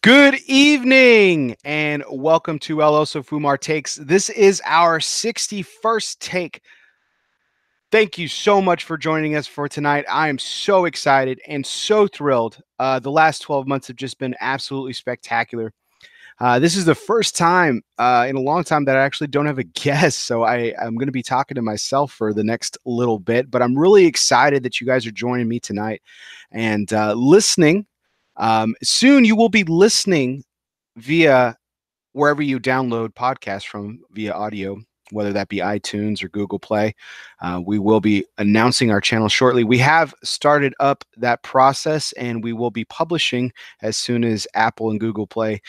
Good evening and welcome to ELOSOFUMARTAKES. This is our 61st take. Thank you so much for joining us for tonight. I am so excited and so thrilled. The last 12 months have just been absolutely spectacular. This is the first time in a long time that I actually don't have a guest, so I'm going to be talking to myself for the next little bit, but I'm really excited that you guys are joining me tonight and listening. Soon you will be listening via wherever you download podcasts from via audio, whether that be iTunes or Google Play. We will be announcing our channel shortly. We have started up that process and we will be publishing as soon as Apple and Google Play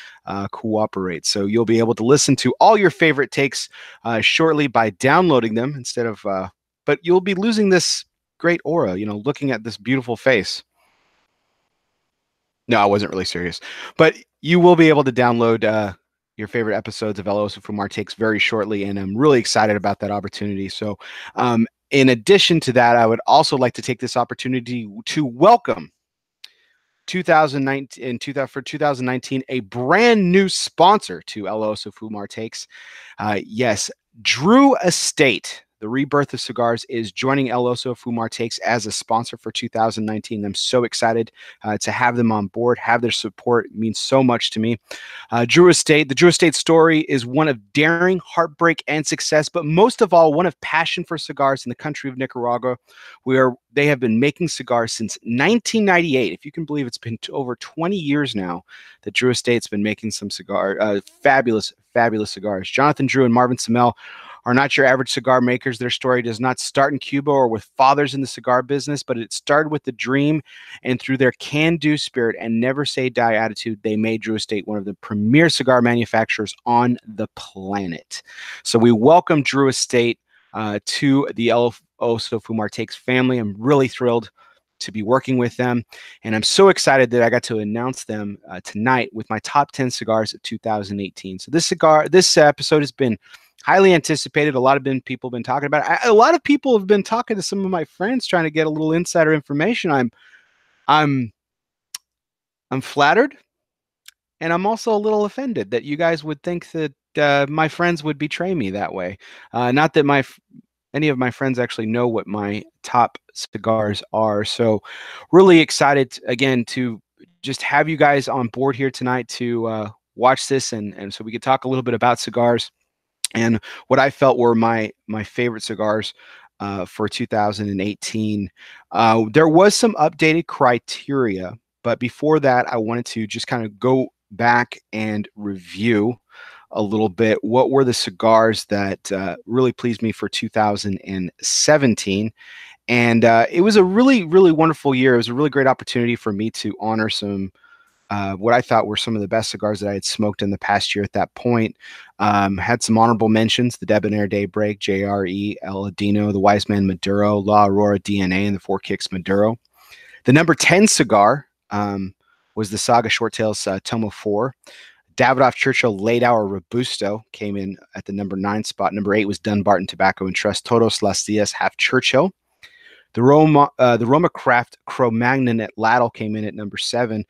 cooperate. So you'll be able to listen to all your favorite takes shortly by downloading them instead of, but you'll be losing this great aura, looking at this beautiful face. No, I wasn't really serious. But you will be able to download your favorite episodes of ELOSOFUMARTAKES very shortly, and I'm really excited about that opportunity. So, in addition to that, I would also like to take this opportunity to welcome 2019 for 2019 a brand new sponsor to ELOSOFUMARTAKES. Yes, Drew Estate. The Rebirth of Cigars is joining ELOSOFUMARTAKES as a sponsor for 2019. I'm so excited to have them on board, have their support. It means so much to me. Drew Estate, the Drew Estate story is one of daring, heartbreak, and success, but most of all, one of passion for cigars in the country of Nicaragua, where they have been making cigars since 1998. If you can believe, it's been over 20 years now that Drew Estate's been making some fabulous cigars. Jonathan Drew and Marvin Samel are not your average cigar makers. Their story does not start in Cuba or with fathers in the cigar business, but it started with the dream, and through their can-do spirit and never say die attitude, they made Drew Estate one of the premier cigar manufacturers on the planet. So we welcome Drew Estate to the ELOSOFUMARTAKES family. I'm really thrilled to be working with them, and I'm so excited that I got to announce them tonight with my top 10 cigars of 2018. So this episode has been highly anticipated. A lot of people have been talking about it. A lot of people have been talking to some of my friends trying to get a little insider information. I'm flattered, and I'm also a little offended that you guys would think that my friends would betray me that way. Not that any of my friends actually know what my top cigars are. So really excited again to just have you guys on board here tonight to watch this and so we could talk a little bit about cigars and what I felt were my favorite cigars for 2018. There was some updated criteria, but before that, I wanted to just kind of go back and review a little bit what were the cigars that really pleased me for 2017. And it was a really, really wonderful year. It was a really great opportunity for me to honor some what I thought were some of the best cigars that I had smoked in the past year at that point. Had some honorable mentions: the Debonair Daybreak, JRE, El Adino, the Wise Man Maduro, La Aurora DNA, and the Four Kicks Maduro. The number 10 cigar was the Saga Short Tails Tomo 4. Davidoff Churchill Late Hour Robusto came in at the number 9 spot. Number 8 was Dunbarton Tobacco and Trust Todos Las Dias Half Churchill. The Roma Craft Cro-Magnon at Laddle came in at number 7.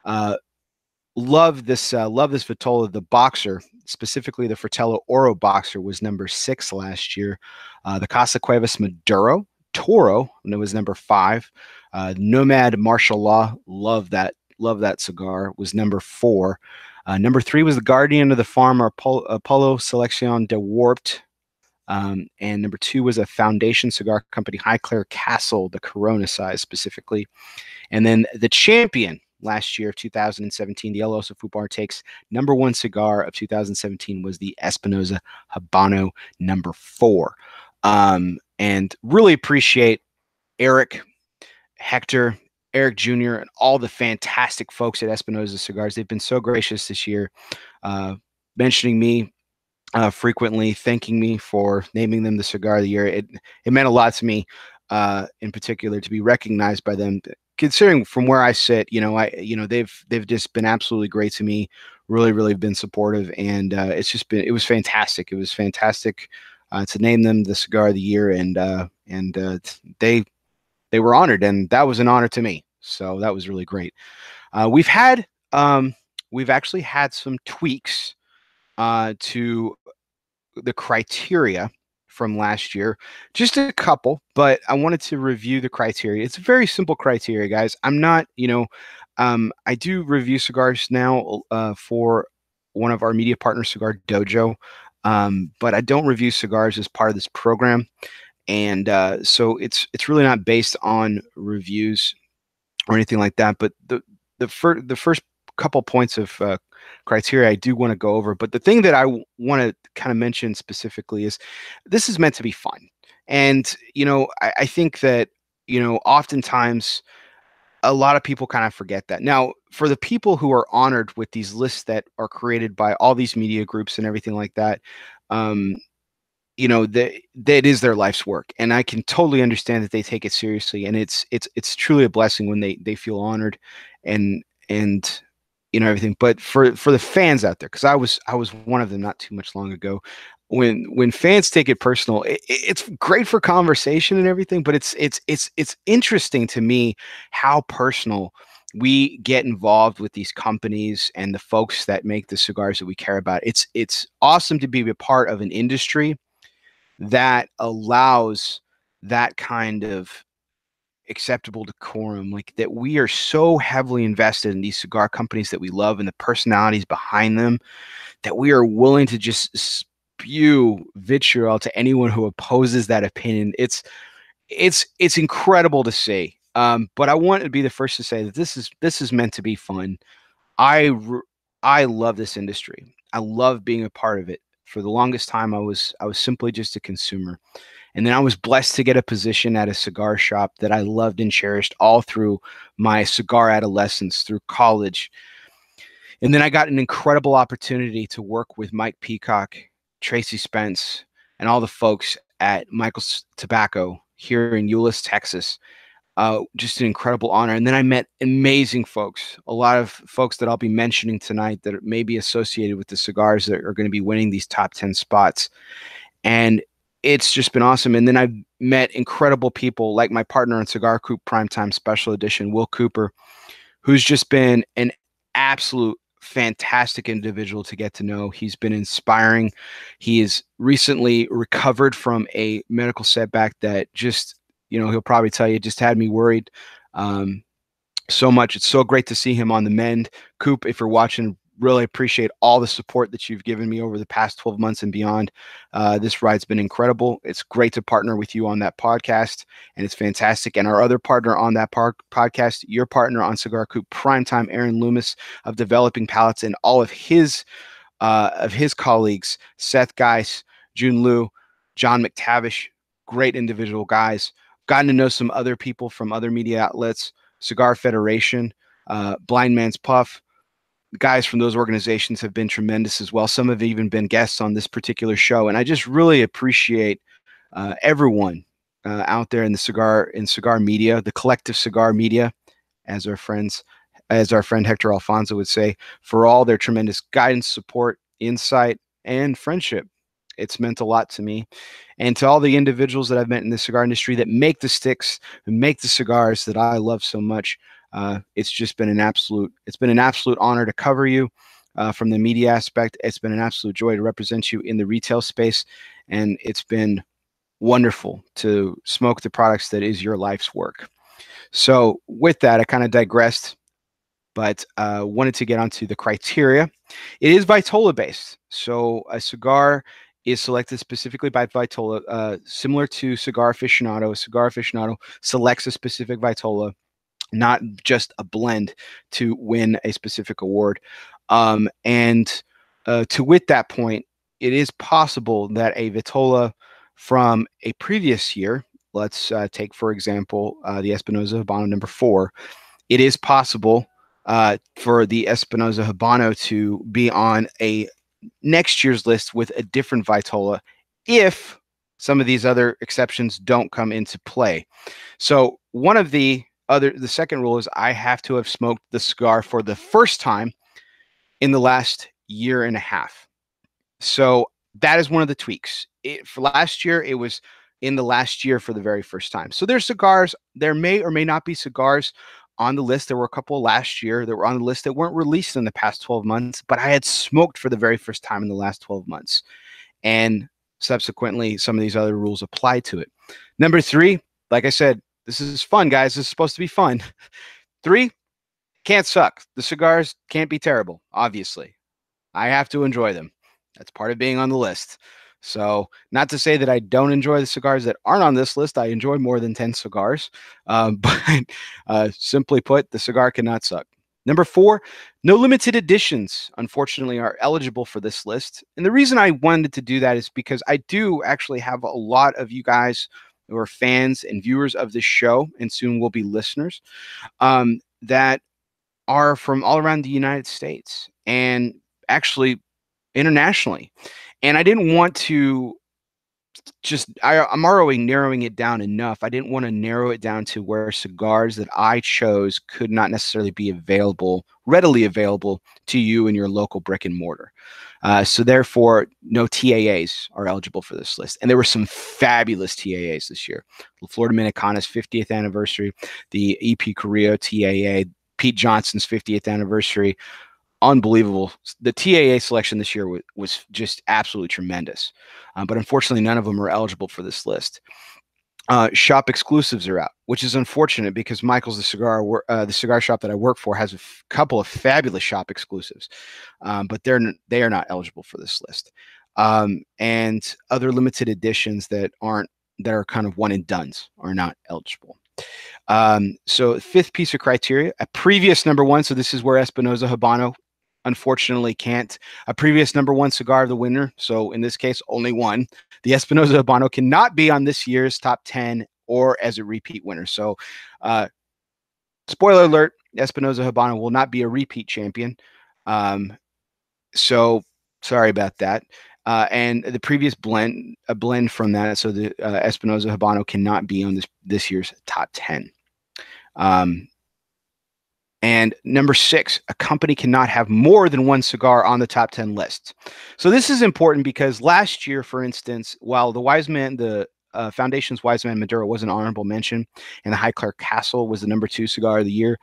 Love this vitola. The Boxer, specifically the Fratello Oro Boxer, was number 6 last year. The Casa Cuevas Maduro Toro, and it was number 5. Nomad Martial Law, love that cigar, was number 4. Number 3 was the Guardian of the Farm, Apollo Selección de Warped. And number 2 was a Foundation Cigar Company High Claire Castle, the Corona size specifically. And then the champion last year of 2017, the ELOSOFUMARTAKES number 1 cigar of 2017 was the Espinosa Habano number 4. And really appreciate Eric, Hector, Eric Jr., and all the fantastic folks at Espinosa Cigars. They've been so gracious this year, mentioning me frequently, thanking me for naming them the cigar of the year. It meant a lot to me, in particular, to be recognized by them. Considering from where I sit, they've just been absolutely great to me. Really, really been supportive, and it was fantastic. It was fantastic to name them the cigar of the year, and they were honored, and that was an honor to me. So that was really great. We've had we've actually had some tweaks to the criteria from last year, just a couple, but I wanted to review the criteria. It's a very simple criteria, guys. I'm not, I do review cigars now for one of our media partners, Cigar Dojo, but I don't review cigars as part of this program, and so it's really not based on reviews or anything like that. But the first couple points of criteria I do want to go over. But the thing that I want to kind of mention specifically is this is meant to be fun. And, I think that, oftentimes a lot of people kind of forget that. Now, for the people who are honored with these lists that are created by all these media groups and everything like that, um, that is their life's work, and I can totally understand that they take it seriously, and it's truly a blessing when they feel honored, and everything. But for the fans out there, because I was one of them not too much long ago, when fans take it personal, it's great for conversation and everything, but it's interesting to me how personal we get involved with these companies and the folks that make the cigars that we care about. It's awesome to be a part of an industry that allows that kind of acceptable decorum, like that we are so heavily invested in these cigar companies that we love and the personalities behind them, that we are willing to just spew vitriol to anyone who opposes that opinion. It's incredible to see. But I want to be the first to say that this is meant to be fun. I love this industry. I love being a part of it. For the longest time, I was simply just a consumer, and then I was blessed to get a position at a cigar shop that I loved and cherished all through my cigar adolescence, through college, and then I got an incredible opportunity to work with Mike Peacock, Tracy Spence, and all the folks at Michael's Tobacco here in Euless, Texas. Just an incredible honor. And then I met amazing folks, a lot of folks that I'll be mentioning tonight that may be associated with the cigars that are going to be winning these top 10 spots. And it's just been awesome. And then I've met incredible people like my partner on Cigar Coop Primetime Special Edition, Will Cooper, who's just been an absolute fantastic individual to get to know. He's been inspiring. He has recently recovered from a medical setback that just, he'll probably tell you, just had me worried so much. It's so great to see him on the mend. Coop, if you're watching, really appreciate all the support that you've given me over the past 12 months and beyond. This ride's been incredible. It's great to partner with you on that podcast, and it's fantastic. And our other partner on that podcast, your partner on Cigar Coop Primetime, Aaron Loomis of Developing Palates, and all of his colleagues, Seth Geis, June Liu, John McTavish, great individual guys. Gotten to know some other people from other media outlets, Cigar Federation, Blind Man's Puff. Guys from those organizations have been tremendous as well. Some have even been guests on this particular show, and I just really appreciate everyone out there in the cigar media, the collective cigar media, as our friend Hector Alfonso would say, for all their tremendous guidance, support, insight, and friendship. It's meant a lot to me, and to all the individuals that I've met in the cigar industry that make the sticks and make the cigars that I love so much. It's been an absolute honor to cover you from the media aspect. It's been an absolute joy to represent you in the retail space, and it's been wonderful to smoke the products that is your life's work. So with that, I kind of digressed, but wanted to get onto the criteria. It is vitola based, so a cigar is selected specifically by vitola, similar to Cigar Aficionado. A Cigar Aficionado selects a specific vitola, not just a blend, to win a specific award. And to wit that point, it is possible that a vitola from a previous year, let's take, for example, the Espinosa Habano number 4, it is possible for the Espinosa Habano to be on a next year's list with a different vitola if some of these other exceptions don't come into play. So the second rule is I have to have smoked the cigar for the first time in the last year and a half. So that is one of the tweaks. For last year, it was in the last year for the very first time. So there's cigars. There may or may not be cigars on the list. There were a couple last year that were on the list that weren't released in the past 12 months, but I had smoked for the very first time in the last 12 months. And subsequently, some of these other rules apply to it. Number 3, like I said, this is fun, guys. This is supposed to be fun. 3, can't suck. The cigars can't be terrible, obviously. I have to enjoy them. That's part of being on the list. So, not to say that I don't enjoy the cigars that aren't on this list. I enjoy more than 10 cigars. But simply put, the cigar cannot suck. Number 4, no limited editions, unfortunately, are eligible for this list. And the reason I wanted to do that is because I do actually have a lot of you guys who are fans and viewers of this show, and soon will be listeners, that are from all around the United States and actually internationally. And I didn't want to I'm already narrowing it down enough. I didn't want to narrow it down to where cigars that I chose could not necessarily be readily available to you in your local brick and mortar. So therefore, no TAAs are eligible for this list. And there were some fabulous TAAs this year. The Florida Dominicana's 50th anniversary, the EP Carrillo TAA, Pete Johnson's 50th anniversary. Unbelievable. The TAA selection this year was just absolutely tremendous. But unfortunately, none of them are eligible for this list. Shop exclusives are out, which is unfortunate because Michael's the cigar shop that I work for has a couple of fabulous shop exclusives, but they are not eligible for this list. And other limited editions that are kind of one and dones are not eligible. So 5th piece of criteria, a previous number 1. So this is where Espinosa Habano unfortunately can't. A previous number 1 cigar of the winner. So in this case, only one. The Espinosa Habano cannot be on this year's top 10 or as a repeat winner. So spoiler alert, Espinosa Habano will not be a repeat champion. So sorry about that. And the previous blend, a blend from that, so the Espinosa Habano cannot be on this year's top 10. And number 6, a company cannot have more than one cigar on the top 10 list. So this is important because last year, for instance, while the Foundation's Wise Man Maduro was an honorable mention, and the High Clerk Castle was the number 2 cigar of the year,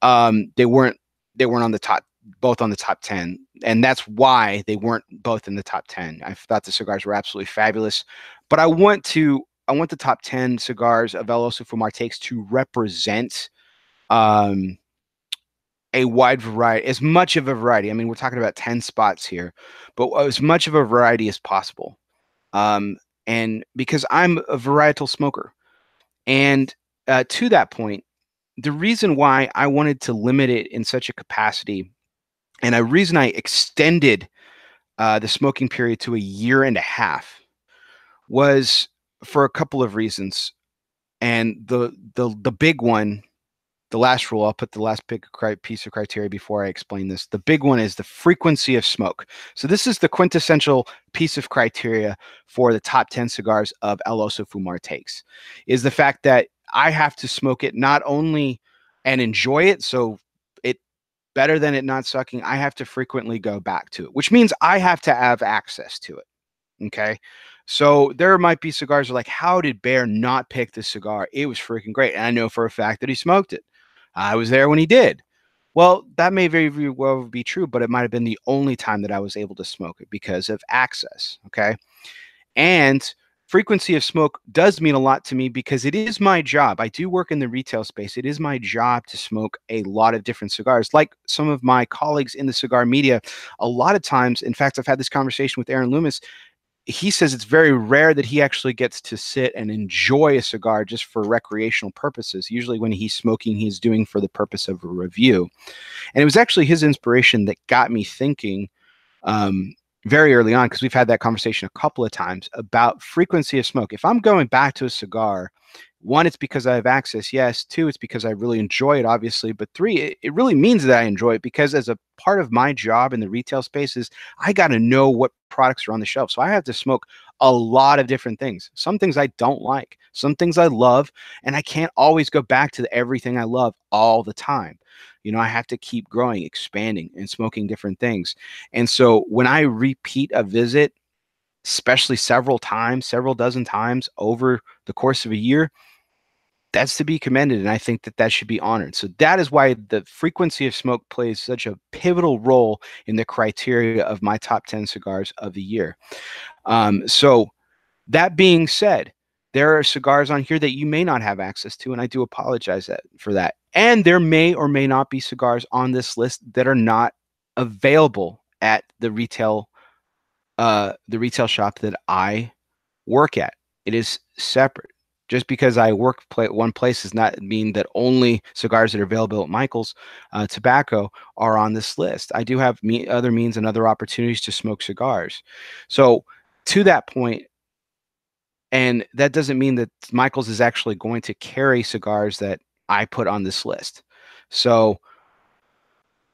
they weren't on the top, both on the top 10, and that's why they weren't both in the top 10. I thought the cigars were absolutely fabulous, but I want the top 10 cigars of ELOSOFUMARTAKES to represent a wide variety, as much of a variety. I mean, we're talking about 10 spots here, but as much of a variety as possible. And because I'm a varietal smoker, and to that point, the reason why I wanted to limit it in such a capacity, and a reason I extended the smoking period to 1.5 years, was for a couple of reasons. And the big one, the last rule, I'll put the last big piece of criteria before I explain this. The big one is the frequency of smoke. So this is the quintessential piece of criteria for the top 10 cigars of ELOSOFUMARTAKES, is the fact that I have to smoke it not only and enjoy it, so it better than it not sucking, I have to frequently go back to it, which means I have to have access to it. Okay. So there might be cigars like, how did Bear not pick this cigar? It was freaking great. And I know for a fact that he smoked it. I was there when he did. Well, that may very well be true, but it might have been the only time that I was able to smoke it because of access. Okay. And frequency of smoke does mean a lot to me because it is my job. I do work in the retail space. It is my job to smoke a lot of different cigars. Like some of my colleagues in the cigar media, a lot of times, in fact, I've had this conversation with Aaron Loomis. He says it's very rare that he actually gets to sit and enjoy a cigar just for recreational purposes. Usually when he's smoking, he's doing for the purpose of a review. And it was actually his inspiration that got me thinking very early on, because we've had that conversation a couple of times about frequency of smoke. If I'm going back to a cigar, 1, it's because I have access. Yes. 2, it's because I really enjoy it, obviously. But 3, it really means that I enjoy it because as a part of my job in the retail spaces, I got to know what products are on the shelf. So I have to smoke a lot of different things. Some things I don't like, some things I love, and I can't always go back to everything I love all the time. You know, I have to keep growing, expanding, and smoking different things. And so when I repeat a visit, especially several dozen times over the course of a year, that's to be commended, and I think that that should be honored. So that is why the frequency of smoke plays such a pivotal role in the criteria of my top 10 cigars of the year. So that being said, there are cigars on here that you may not have access to, and I do apologize for that. And there may or may not be cigars on this list that are not available at the retail shop that I work at. It is separate. Just because I work one place does not mean that only cigars that are available at Michael's Tobacco are on this list. I do have other means and other opportunities to smoke cigars. So to that point, and that doesn't mean that Michael's is actually going to carry cigars that I put on this list. So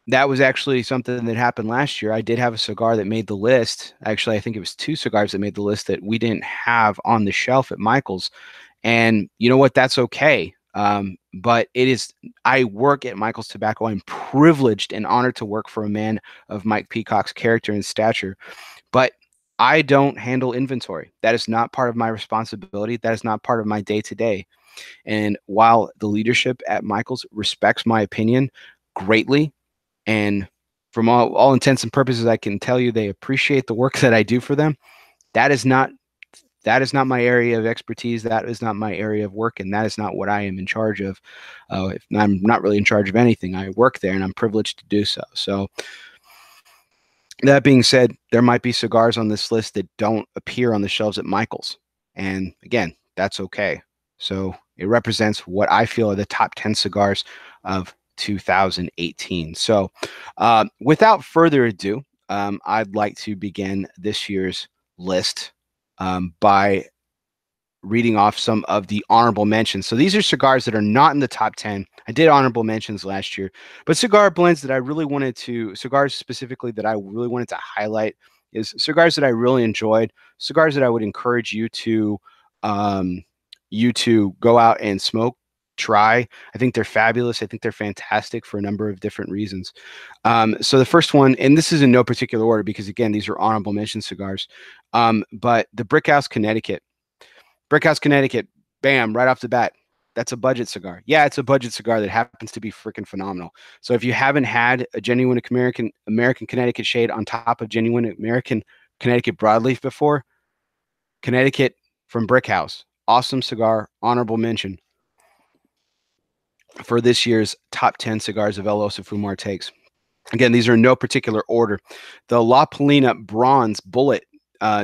that was actually something that happened last year. I did have a cigar that made the list. Actually, I think it was 2 cigars that made the list that we didn't have on the shelf at Michael's. And you know what? That's okay. But it is, I work at Michael's Tobacco. I'm privileged and honored to work for a man of Mike Peacock's character and stature. But I don't handle inventory. That is not part of my responsibility. That is not part of my day-to-day. And while the leadership at Michael's respects my opinion greatly, and from all intents and purposes, I can tell you they appreciate the work that I do for them, that is not my area of expertise. That is not my area of work, and that is not what I am in charge of. I'm not really in charge of anything. I work there, and I'm privileged to do so. So that being said, there might be cigars on this list that don't appear on the shelves at Michael's. And again, that's okay. So it represents what I feel are the top 10 cigars of 2018. So without further ado, I'd like to begin this year's list by reading off some of the honorable mentions. So these are cigars that are not in the top 10. I did honorable mentions last year, but cigar blends that I really wanted to, cigars specifically that I really wanted to highlight, is cigars that I really enjoyed, cigars that I would encourage you to go out and smoke, try. I think they're fabulous. I think they're fantastic for a number of different reasons. So the first one, and this is in no particular order because again, these are honorable mention cigars, but the Brickhouse Connecticut. Brickhouse Connecticut, bam, right off the bat. That's a budget cigar. Yeah, it's a budget cigar that happens to be freaking phenomenal. So if you haven't had a genuine American Connecticut shade on top of genuine American Connecticut broadleaf before, Connecticut from Brickhouse, awesome cigar, honorable mention for this year's top 10 cigars of ELOSOFUMARTAKES. Again, these are in no particular order. The La Polina Bronze Bullet.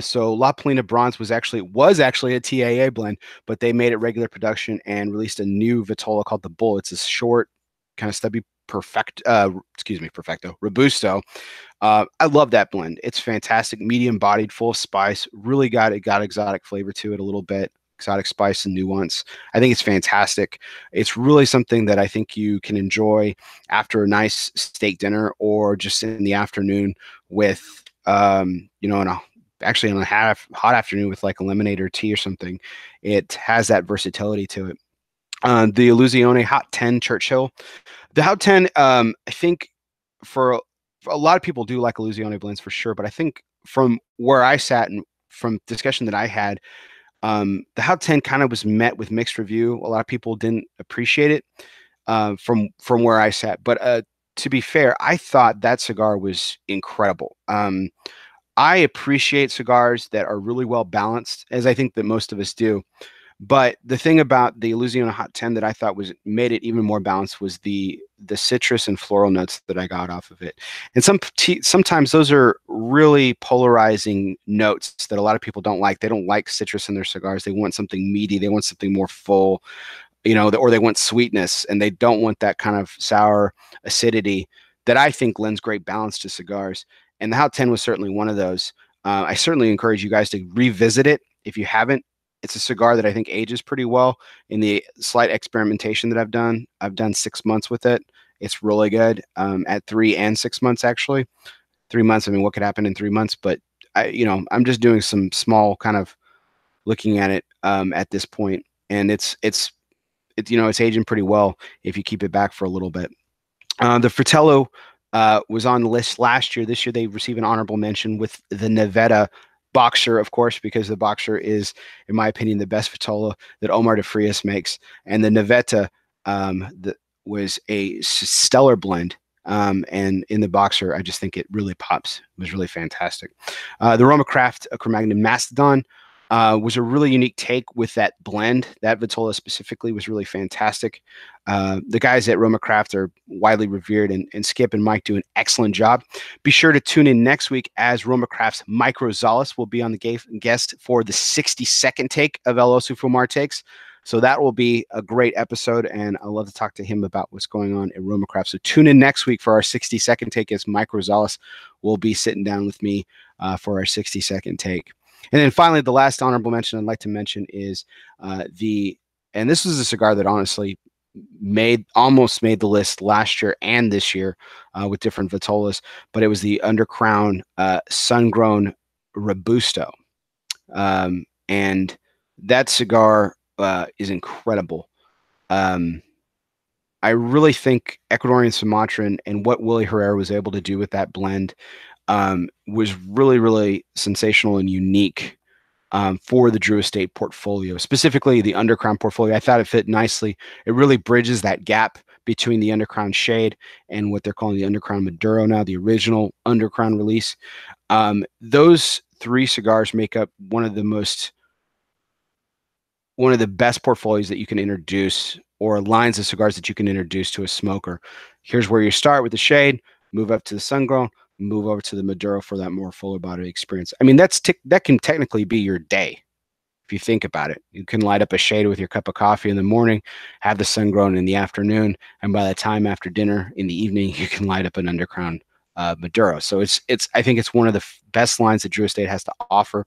So La Polina Bronze was actually a TAA blend, but they made it regular production and released a new vitola called the Bull. It's a short, kind of stubby Perfecto. Robusto. I love that blend. It's fantastic, medium bodied, full of spice. Really got exotic flavor to it a little bit. Exotic spice and nuance. I think it's fantastic. It's really something that I think you can enjoy after a nice steak dinner or just in the afternoon with, actually on a hot afternoon with like a lemonade or tea or something. It has that versatility to it. The Illusione Hot 10 Churchill. The Hot 10, I think for a lot of people do like Illusione blends for sure, but I think from where I sat and from discussion that I had, the Hot 10 kind of was met with mixed review. A lot of people didn't appreciate it from where I sat. But to be fair, I thought that cigar was incredible. I appreciate cigars that are really well balanced, as I think that most of us do. But the thing about the Illusione Hot 10 that I thought made it even more balanced was the citrus and floral notes that I got off of it. And sometimes those are really polarizing notes that a lot of people don't like. They don't like citrus in their cigars. They want something meaty. They want something more full, or they want sweetness, and they don't want that kind of sour acidity that I think lends great balance to cigars. And the Hot 10 was certainly one of those. I certainly encourage you guys to revisit it if you haven't. It's a cigar that I think ages pretty well in the slight experimentation that I've done. I've done 6 months with it. It's really good at 3 and 6 months, actually. 3 months, I mean, what could happen in 3 months? But I'm just doing some small kind of looking at it at this point. And it's aging pretty well if you keep it back for a little bit. The Fratello was on the list last year. This year they receive an honorable mention with the Nevada Boxer, of course, because the Boxer is, in my opinion, the best vitola that Omar de Frias makes. And the Navetta was a stellar blend. And in the Boxer, I just think it really pops. It was really fantastic. The Roma Craft Cro-Magnon Mastodon was a really unique take with that blend. That vitola specifically was really fantastic. The guys at Roma Craft are widely revered, and Skip and Mike do an excellent job. Be sure to tune in next week as Roma Craft's Mike Rosales will be on the guest for the 60-second take of ELOSOFUMARTAKES. So that will be a great episode, and I'd love to talk to him about what's going on at Roma Craft. So tune in next week for our 60-second take as Mike Rosales will be sitting down with me for our 60-second take. And then finally, the last honorable mention I'd like to mention is and this was a cigar that honestly almost made the list last year and this year with different vitolas, but it was the Undercrown Sun-Grown Robusto. And that cigar is incredible. I really think Ecuadorian Sumatran and what Willie Herrera was able to do with that blend was really, really sensational and unique for the Drew Estate portfolio, specifically the Undercrown portfolio. I thought it fit nicely. It really bridges that gap between the Undercrown Shade and what they're calling the Undercrown Maduro now, the original Undercrown release. Those three cigars make up one of the best portfolios that you can introduce, or lines of cigars that you can introduce to a smoker. Here's where you start with the Shade, move up to the Sun-Grown, move over to the Maduro for that more fuller body experience. I mean, that can technically be your day if you think about it. You can light up a Shade with your cup of coffee in the morning, have the Sun-Grown in the afternoon, and by the time after dinner in the evening, you can light up an Undercrown Maduro. So I think it's one of the best lines that Drew Estate has to offer,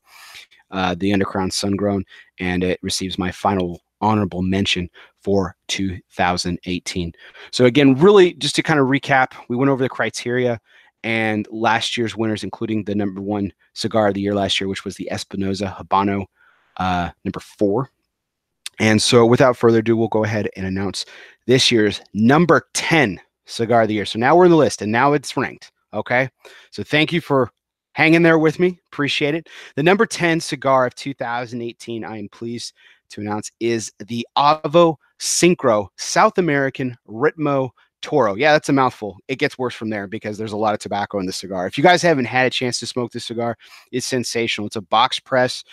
the Undercrown Sun-Grown, and it receives my final honorable mention for 2018. So again, really just to kind of recap, we went over the criteria and last year's winners, including the #1 cigar of the year last year, which was the Espinosa Habano #4. And so without further ado, we'll go ahead and announce this year's #10 cigar of the year. So now we're in the list and now it's ranked. Okay. So thank you for hanging there with me. Appreciate it. The #10 cigar of 2018, I am pleased to announce, is the Avo Synchro South American Ritmo Toro. Yeah, that's a mouthful. It gets worse from there because there's a lot of tobacco in the cigar. If you guys haven't had a chance to smoke this cigar, it's sensational. It's a box press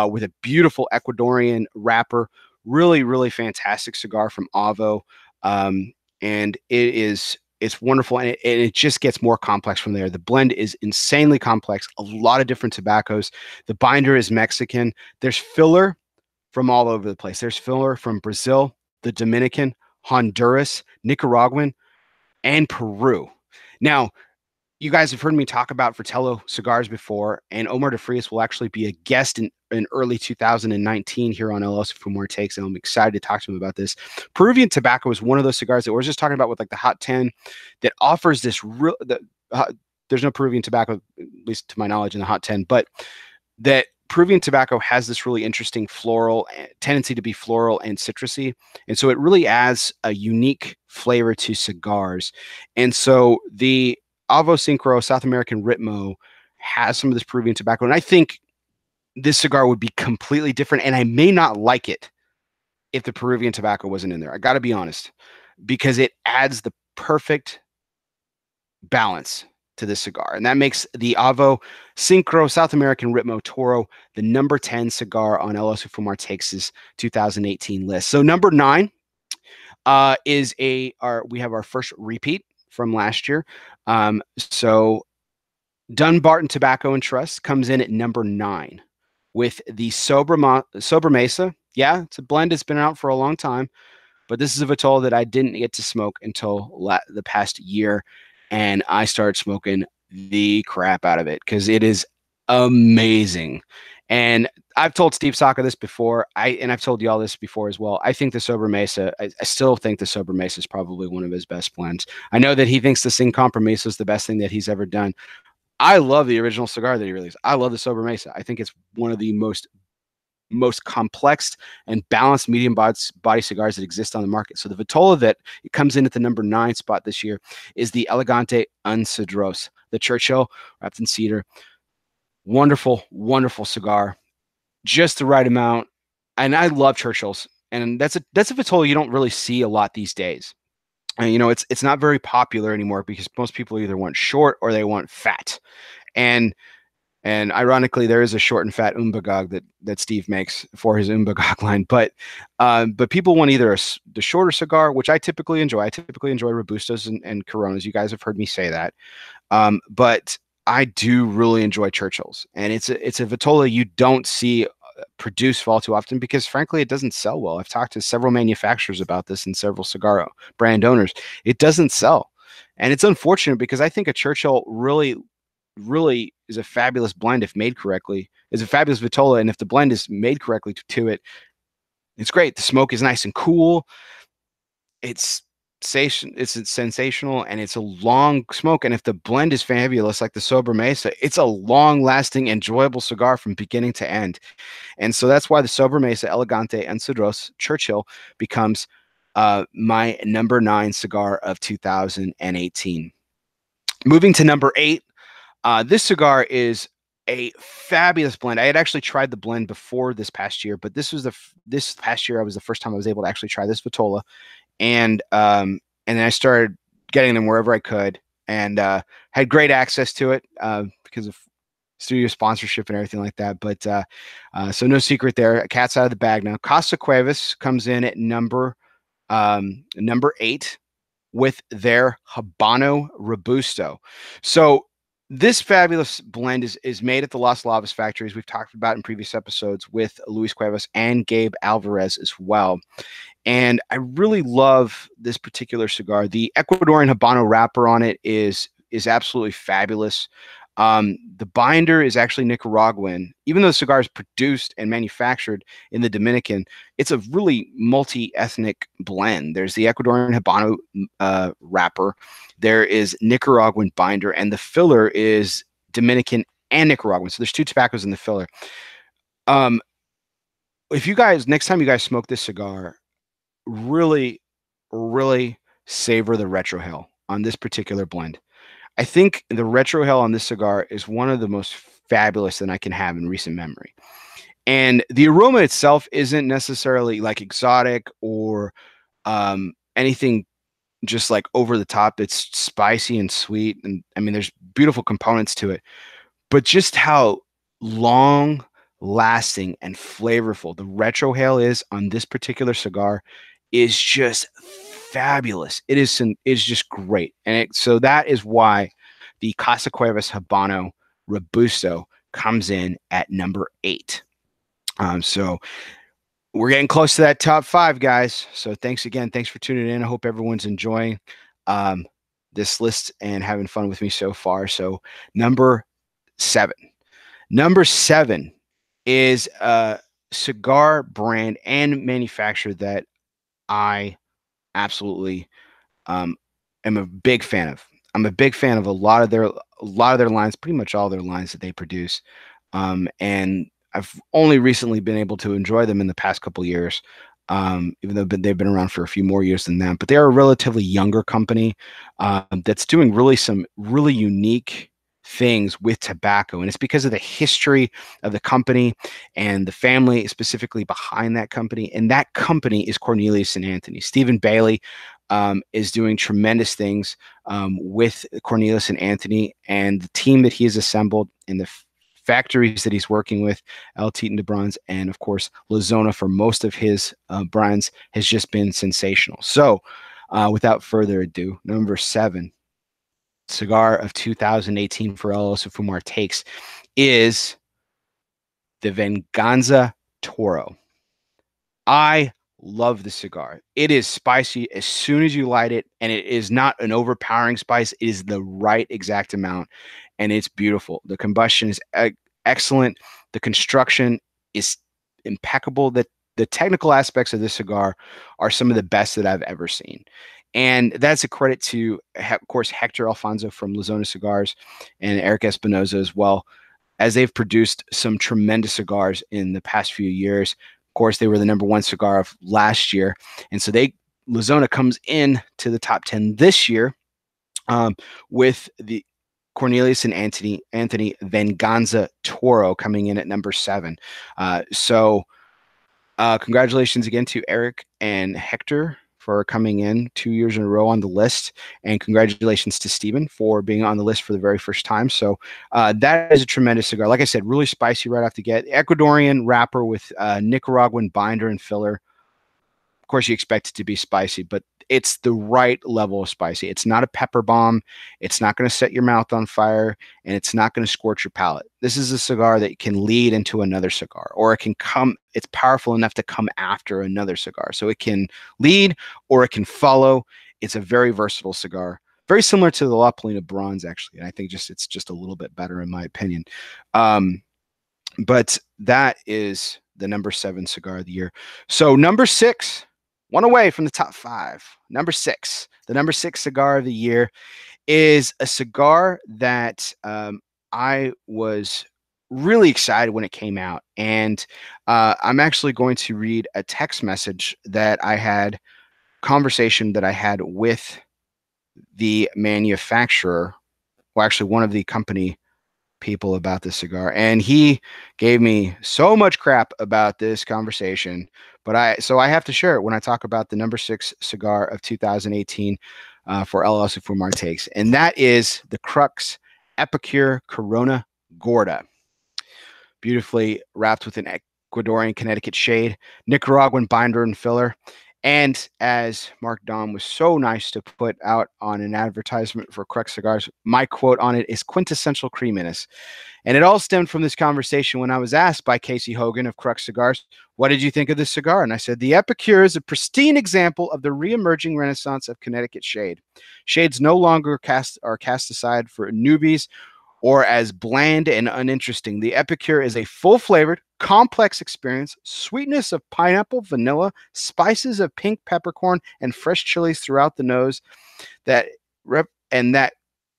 with a beautiful Ecuadorian wrapper. Really, really fantastic cigar from Avo. And it's wonderful, and it just gets more complex from there. The blend is insanely complex, a lot of different tobaccos. The binder is Mexican. There's filler from all over the place. There's filler from Brazil, the Dominican, Honduras, Nicaraguan, and Peru. Now, you guys have heard me talk about Fratello cigars before, and Omar de Frias will actually be a guest in early 2019 here on ELOSOFUMARTAKES, and I'm excited to talk to him about this. Peruvian tobacco is one of those cigars that we're just talking about with like the Hot 10 that offers this real. There's no Peruvian tobacco, at least to my knowledge, in the Hot 10, but that Peruvian tobacco has this really interesting floral tendency to be floral and citrusy. And so it really adds a unique flavor to cigars. And so the Avo Synchro South American Ritmo has some of this Peruvian tobacco. And I think this cigar would be completely different. And I may not like it if the Peruvian tobacco wasn't in there. I got to be honest, because it adds the perfect balance to this cigar. And that makes the Avo Synchro South American Ritmo Toro the #10 cigar on ELOSOFUMARTAKES' 2018 list. So #9 is we have our first repeat from last year. So Dunbarton Tobacco and Trust comes in at #9 with the Sober Mesa. Yeah, it's a blend that's been out for a long time, but this is a vitola that I didn't get to smoke until the past year. And I started smoking the crap out of it because it is amazing. And I've told Steve Saka this before, and I've told y'all this before as well. I think the Sober Mesa, I still think the Sober Mesa is probably one of his best blends. I know that he thinks the Sin Compromiso is the best thing that he's ever done. I love the original cigar that he released. I love the Sober Mesa. I think it's one of the most complex and balanced medium body cigars that exist on the market. So the vitola that it comes in at the #9 spot this year is the Elegante Uncedros, the Churchill wrapped in cedar. Wonderful, wonderful cigar, just the right amount. And I love Churchill's, and that's a vitola you don't really see a lot these days. And it's not very popular anymore because most people either want short or they want fat. And and ironically, there is a short and fat Umbagog that Steve makes for his Umbagog line. But people want either the shorter cigar, which I typically enjoy. I typically enjoy Robustos and Coronas. You guys have heard me say that. But I do really enjoy Churchill's, and it's a vitola you don't see produced all too often because, frankly, it doesn't sell well. I've talked to several manufacturers about this and several cigar brand owners. It doesn't sell, and it's unfortunate because I think a Churchill really is a fabulous blend if made correctly. Is a fabulous vitola, and if the blend is made correctly to it, it's great. The smoke is nice and cool. It's sensational, and it's a long smoke. And if the blend is fabulous, like the Sobremesa, it's a long-lasting, enjoyable cigar from beginning to end. And so that's why the Sobremesa Elegante and Cedros Churchill becomes my number 9 cigar of 2018. Moving to number 8, this cigar is a fabulous blend. I had actually tried the blend before this past year, but this past year was the first time I was able to actually try this vitola, and then I started getting them wherever I could, and had great access to it because of studio sponsorship and everything like that. But so no secret there. Cat's out of the bag now. Casa Cuevas comes in at number 8 with their Habano Robusto. So this fabulous blend is made at the Las Lavas factories. We've talked about in previous episodes with Luis Cuevas and Gabe Alvarez as well. And I really love this particular cigar. The Ecuadorian Habano wrapper on it is absolutely fabulous. The binder is actually Nicaraguan. Even though the cigar is produced and manufactured in the Dominican, it's a really multi-ethnic blend. There's the Ecuadorian Habano wrapper. There is Nicaraguan binder, and the filler is Dominican and Nicaraguan. So there's 2 tobaccos in the filler. If you guys, next time you guys smoke this cigar, really, really savor the retrohale on this particular blend. I think the retrohale on this cigar is one of the most fabulous that I can have in recent memory. And the aroma itself isn't necessarily like exotic or anything just like over the top. It's spicy and sweet. And I mean, there's beautiful components to it, but just how long lasting and flavorful the retrohale is on this particular cigar is just fabulous. It's just great. And so that is why the Casa Cuevas Habano Robusto comes in at number 8. So we're getting close to that top 5, guys. So thanks again. Thanks for tuning in. I hope everyone's enjoying this list and having fun with me so far. So number 7. Number 7 is a cigar brand and manufacturer that I absolutely am a big fan of. I'm a big fan of a lot of their lines, pretty much all their lines that they produce. And I've only recently been able to enjoy them in the past couple years, even though they've been around for a few more years than that. But they are a relatively younger company that's doing some really unique things with tobacco, and it's because of the history of the company and the family specifically behind that company. And that company is Cornelius and Anthony. Stephen Bailey is doing tremendous things with Cornelius and Anthony and the team that he has assembled and the factories that he's working with. El Teton de Bronze and of course Lozona for most of his brands has just been sensational. So without further ado, number 7 cigar of 2018 for ELOSOFUMARTAKES is the Venganza Toro. I love the cigar. It is spicy as soon as you light it, and it is not an overpowering spice. It is the right exact amount, and it's beautiful. The combustion is excellent. The construction is impeccable. The technical aspects of this cigar are some of the best that I've ever seen. And that's a credit to, of course, Hector Alfonso from Lozona Cigars and Eric Espinosa as well, as they've produced some tremendous cigars in the past few years. Of course, they were the number 1 cigar of last year. And so Lozona comes in to the top 10 this year with of Cornelius and Anthony Venganza Toro coming in at number 7. So congratulations again to Eric and Hector for coming in 2 years in a row on the list. And congratulations to Steven for being on the list for the very first time. So that is a tremendous cigar. Like I said, really spicy right off the get. Ecuadorian wrapper with Nicaraguan binder and filler. Of course, you expect it to be spicy, but it's the right level of spicy. It's not a pepper bomb. It's not going to set your mouth on fire, and it's not going to scorch your palate. This is a cigar that can lead into another cigar, or it can come, it's powerful enough to come after another cigar. So it can lead or it can follow. It's a very versatile cigar. Very similar to the La Polina Bronze, actually. And I think it's just a little bit better in my opinion. But that is the number 7 cigar of the year. So number 6, one away from the top 5. Number 6, the number 6 cigar of the year is a cigar that I was really excited when it came out. And I'm actually going to read a text message that I had, conversation that I had with the manufacturer, well, actually one of the company people about this cigar, and he gave me so much crap about this conversation, but I have to share it when I talk about the number 6 cigar of 2018 for ELOSOFUMARTAKES, and that is the Crux Epicure Corona Gorda, beautifully wrapped with an Ecuadorian Connecticut shade, Nicaraguan binder and filler. And as Mark Dom was so nice to put out on an advertisement for Crux Cigars, my quote on it is quintessential creaminess. And it all stemmed from this conversation when I was asked by Casey Hogan of Crux Cigars, what did you think of this cigar? And I said, the Epicure is a pristine example of the re-emerging renaissance of Connecticut shade. Shades no longer are cast aside for newbies or as bland and uninteresting. The Epicure is a full-flavored, complex experience, sweetness of pineapple, vanilla, spices of pink peppercorn, and fresh chilies throughout the nose, that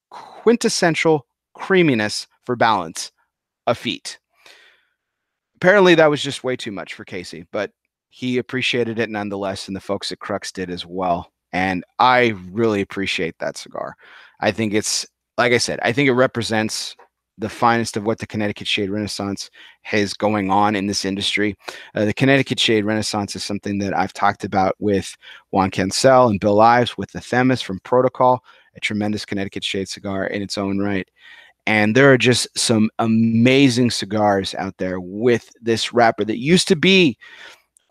quintessential creaminess for balance, a feat. Apparently that was just way too much for Casey, but he appreciated it nonetheless, and the folks at Crux did as well. And I really appreciate that cigar. I think it's, like I said, I think it represents the finest of what the Connecticut Shade Renaissance has going on in this industry. The Connecticut Shade Renaissance is something that I've talked about with Juan Cancel and Bill Ives with the Themis from Protocol, a tremendous Connecticut Shade cigar in its own right. And there are just some amazing cigars out there with this wrapper that used to be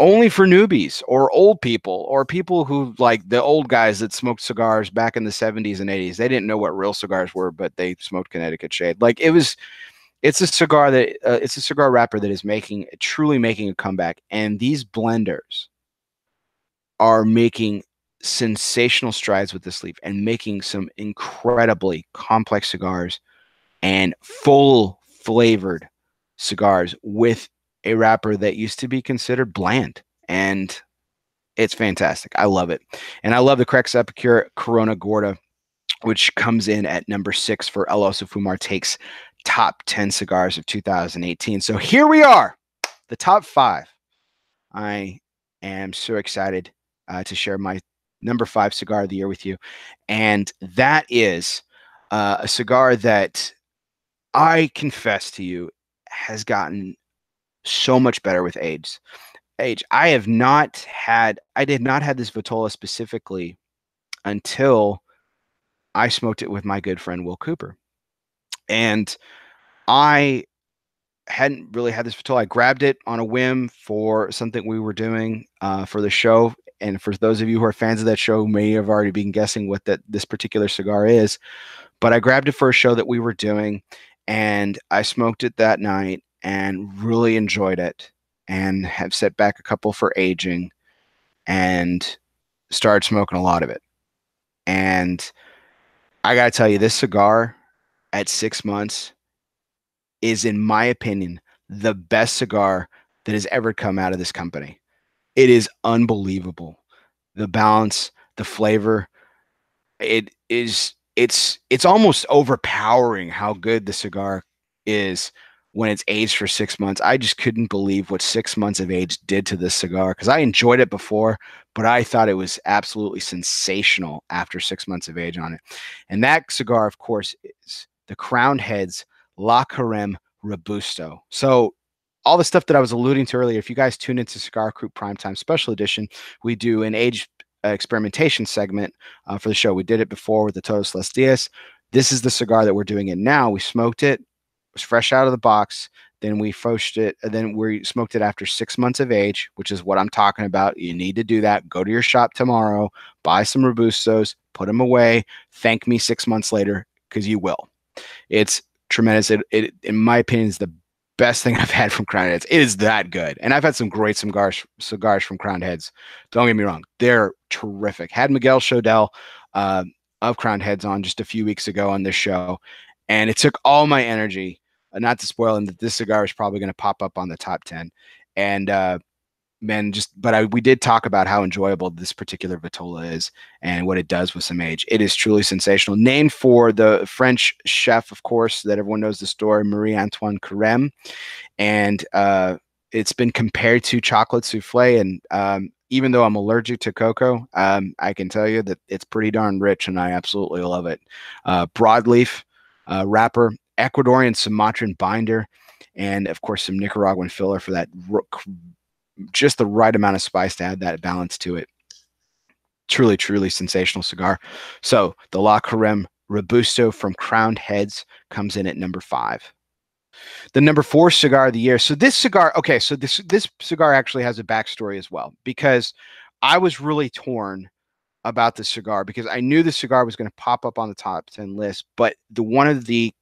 only for newbies or old people or people who, like the old guys that smoked cigars back in the 70s and 80s. They didn't know what real cigars were, but they smoked Connecticut Shade. Like it's a cigar that it's a cigar wrapper that is truly making a comeback. And these blenders are making sensational strides with this leaf and making some incredibly complex cigars and full flavored cigars with a wrapper that used to be considered bland, and it's fantastic. I love it. And I love the Crux Epicure Corona Gorda, which comes in at number 6 for ELOSOFUMARTAKES top 10 cigars of 2018. So here we are, the top 5. I am so excited to share my number 5 cigar of the year with you. And that is a cigar that I confess to you has gotten so much better with age. I did not have this vitola specifically until I smoked it with my good friend Will Cooper. And I hadn't really had this vitola. I grabbed it on a whim for something we were doing for the show. And for those of you who are fans of that show, may have already been guessing what this particular cigar is. But I grabbed it for a show that we were doing, and I smoked it that night and really enjoyed it, and have set back a couple for aging and started smoking a lot of it. And I got to tell you, this cigar at 6 months is, in my opinion, the best cigar that has ever come out of this company. It is unbelievable. The balance, the flavor, it's almost overpowering how good the cigar is when it's aged for 6 months. I just couldn't believe what 6 months of age did to this cigar, because I enjoyed it before, but I thought it was absolutely sensational after 6 months of age on it. And that cigar, of course, is the Crowned Heads La Carême Robusto. So all the stuff that I was alluding to earlier, if you guys tune into Cigar Group Primetime Special Edition, we do an age experimentation segment for the show. We did it before with the Todos Los Dias. This is the cigar that we're doing it now. We smoked it. It was fresh out of the box. Then we foched it. Then we smoked it after 6 months of age, which is what I'm talking about. You need to do that. Go to your shop tomorrow, buy some Robustos, put them away. Thank me 6 months later, because you will. It's tremendous. It, in my opinion, is the best thing I've had from Crowned Heads. It is that good. And I've had some great cigars from Crowned Heads. Don't get me wrong. They're terrific. Had Miguel Shodell of Crowned Heads on just a few weeks ago on this show. And it took all my energy, not to spoil him, that this cigar is probably going to pop up on the top 10. And man, we did talk about how enjoyable this particular vitola is and what it does with some age. It is truly sensational. Named for the French chef, of course, that everyone knows the story, Marie-Antoine Carême. And it's been compared to chocolate souffle. And even though I'm allergic to cocoa, I can tell you that it's pretty darn rich, and I absolutely love it. Broadleaf wrapper, Ecuadorian Sumatran binder, and of course some Nicaraguan filler for that just the right amount of spice to add that balance to it. Truly, truly sensational cigar. So the La Carême Robusto from Crowned Heads comes in at number 5. The number 4 cigar of the year. So this cigar, okay, so this cigar actually has a backstory as well, because I was really torn about the cigar because I knew the cigar was going to pop up on the top 10 list, but one of the